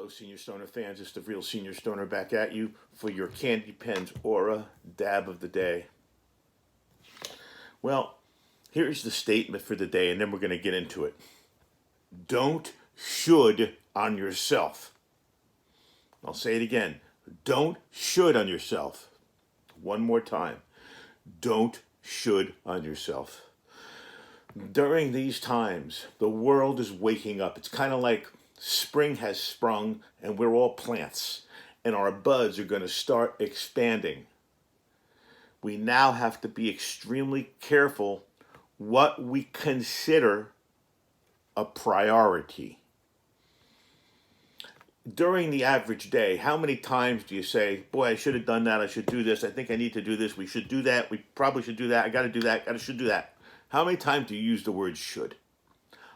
Hello, Senior Stoner fans. It's the real Senior Stoner back at you for your Candy Pens Aura Dab of the Day. Well, here's the statement for the day, and then we're going to get into it. Don't should on yourself. I'll say it again. Don't should on yourself. One more time. Don't should on yourself. During these times, the world is waking up. It's kind of like spring has sprung and we're all plants and our buds are going to start expanding. We now have to be extremely careful what we consider a priority. During the average day, how many times do you say, boy, I should have done that, I should do this, I think I need to do this, we should do that, we probably should do that, I got to do that, I should do that. How many times do you use the word should?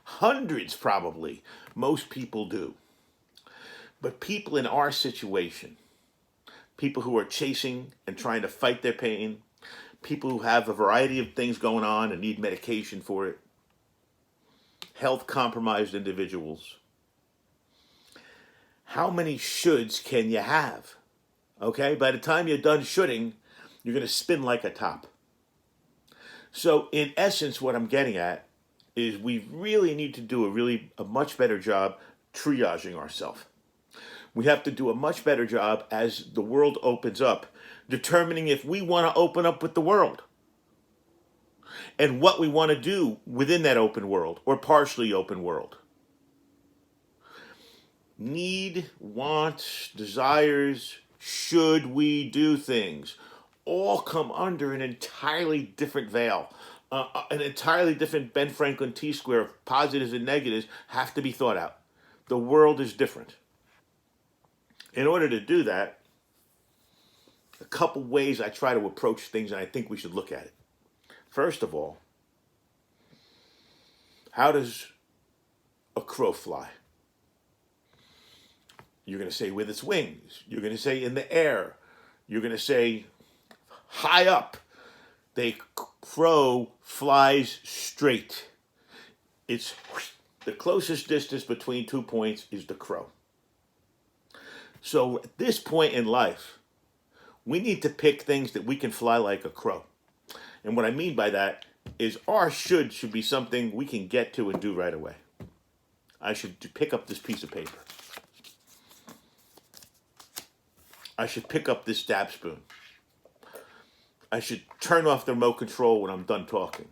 Hundreds, probably. Most people do. But people in our situation, people who are chasing and trying to fight their pain, people who have a variety of things going on and need medication for it, health compromised individuals, how many shoulds can you have? Okay, by the time you're done shoulding, you're going to spin like a top. So in essence, what I'm getting at is we really need to do a much better job triaging ourselves. We have to do a much better job as the world opens up, determining if we want to open up with the world and what we want to do within that open world or partially open world. Need, wants, desires, should we do things, all come under an entirely different veil. An entirely different Ben Franklin T-square of positives and negatives have to be thought out. The world is different. In order to do that, a couple ways I try to approach things, and I think we should look at it. First of all, how does a crow fly? You're going to say with its wings. You're going to say in the air. You're going to say high up. The crow flies straight. It's the closest distance between 2 points is the crow. So at this point in life, we need to pick things that we can fly like a crow. And what I mean by that is our should be something we can get to and do right away. I should pick up this piece of paper. I should pick up this dab spoon. I should turn off the remote control when I'm done talking.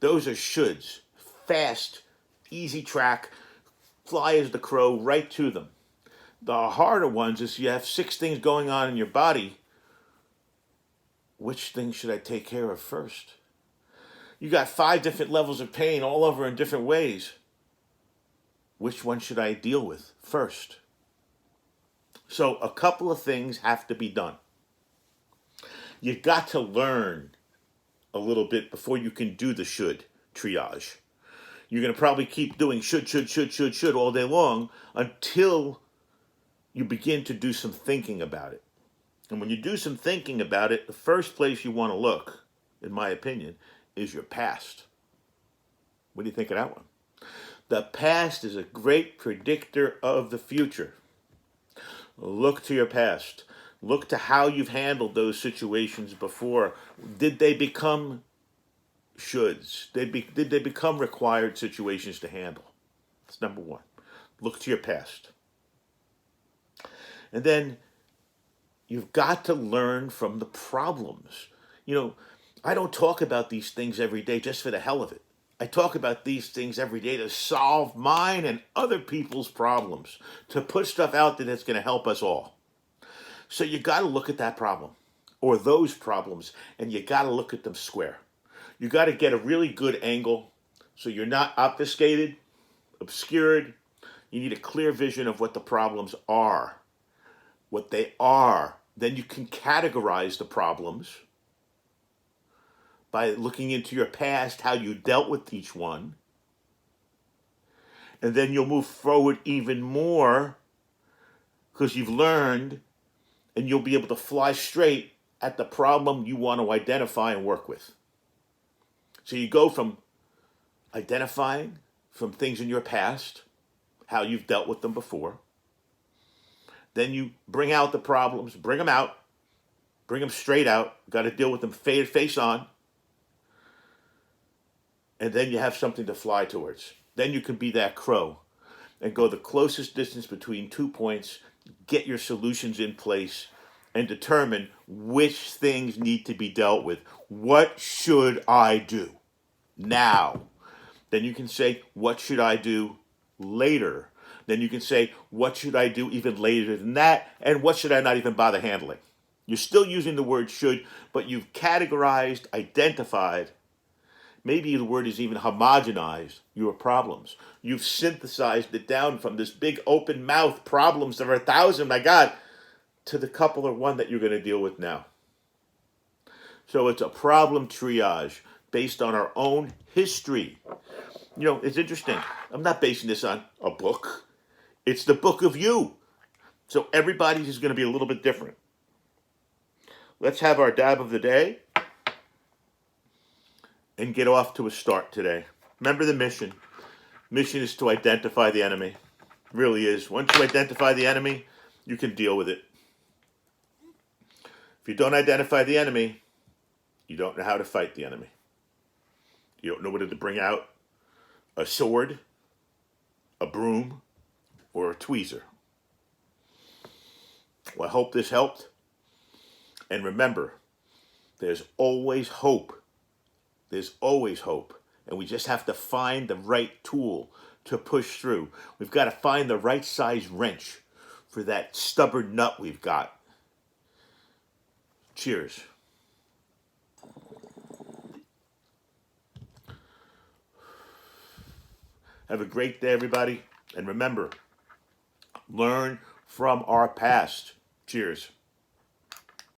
Those are shoulds. Fast, easy track, fly as the crow right to them. The harder ones is you have 6 things going on in your body. Which thing should I take care of first? You got 5 different levels of pain all over in different ways. Which one should I deal with first? So a couple of things have to be done. You've got to learn a little bit before you can do the should triage. You're going to probably keep doing should all day long until you begin to do some thinking about it. And when you do some thinking about it, the first place you want to look, in my opinion, is your past. What do you think of that one? The past is a great predictor of the future. Look to your past. Look to how you've handled those situations before. Did they become shoulds? Did they become required situations to handle? That's number one. Look to your past. And then you've got to learn from the problems. You know, I don't talk about these things every day just for the hell of it. I talk about these things every day to solve mine and other people's problems, to put stuff out there that's going to help us all. So you got to look at that problem or those problems, and you got to look at them square. You got to get a really good angle so you're not obfuscated, obscured. You need a clear vision of what the problems are, what they are. Then you can categorize the problems by looking into your past, how you dealt with each one. And then you'll move forward even more because you've learned, and you'll be able to fly straight at the problem you want to identify and work with. So you go from identifying from things in your past, how you've dealt with them before, Then you bring out the problems, bring them out, bring them straight out. Got to deal with them face on. And then you have something to fly towards. Then you can be that crow and go the closest distance between 2 points, get your solutions in place, and determine which things need to be dealt with. What should I do now? Then you can say, what should I do later? Then you can say, what should I do even later than that? And what should I not even bother handling? You're still using the word should, but you've categorized, identified, maybe the word is even homogenized your problems. You've synthesized it down from this big open mouth problems that are 1,000, my God, to the couple or one that you're going to deal with now. So it's a problem triage based on our own history. You know, it's interesting. I'm not basing this on a book. It's the book of you. So everybody's is going to be a little bit different. Let's have our dab of the day and get off to a start today. Remember the mission. Mission is to identify the enemy. It really is. Once you identify the enemy, you can deal with it. If you don't identify the enemy, you don't know how to fight the enemy. You don't know whether to bring out a sword, a broom, or a tweezer. Well, I hope this helped. And remember, there's always hope. There's always hope. And we just have to find the right tool to push through. We've got to find the right size wrench for that stubborn nut we've got. Cheers. Have a great day, everybody. And remember, learn from our past. Cheers.